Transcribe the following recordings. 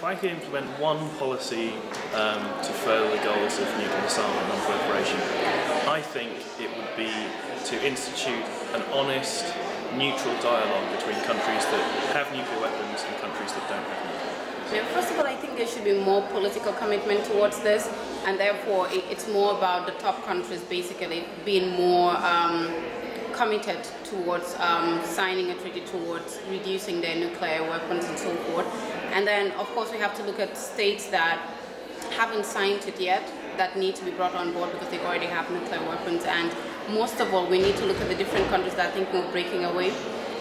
I could implement one policy to further the goals of nuclear disarmament and non-proliferation, I think it would be to institute an honest, neutral dialogue between countries that have nuclear weapons and countries that don't have nuclear weapons. Yeah, first of all, I think there should be more political commitment towards this, and therefore it's more about the top countries basically being more committed towards signing a treaty towards reducing their nuclear weapons and so forth. And then, of course, we have to look at states that haven't signed it yet, that need to be brought on board because they already have nuclear weapons. And most of all, we need to look at the different countries that are thinking of breaking away.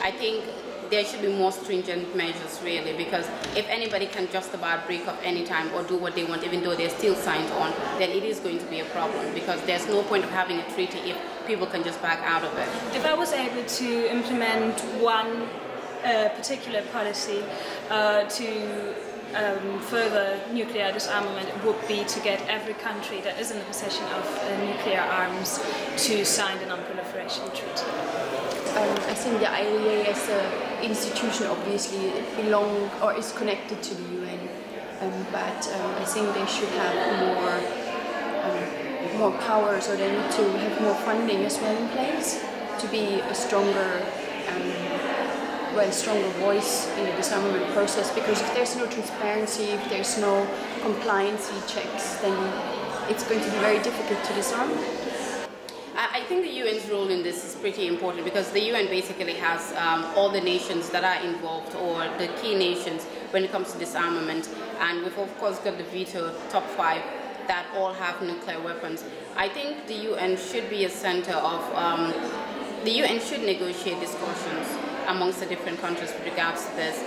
I think there should be more stringent measures, really, because if anybody can just about break up any time or do what they want, even though they're still signed on, then it is going to be a problem, because there's no point of having a treaty if people can just back out of it. If I was able to implement one particular policy to further nuclear disarmament, it would be to get every country that is in the possession of nuclear arms to sign the non-proliferation treaty. I think the IAEA as an institution obviously is connected to the UN, but I think they should have more powers, or they need to have more funding as well in place to be a stronger voice in the disarmament process, because if there's no transparency, if there's no compliance checks, then it's going to be very difficult to disarm. I think the UN's role in this is pretty important, because the UN basically has all the nations that are involved, or the key nations when it comes to disarmament, and we've of course got the veto top 5 that all have nuclear weapons. I think the UN should be a center of, the UN should negotiate discussions amongst the different countries with regards to this.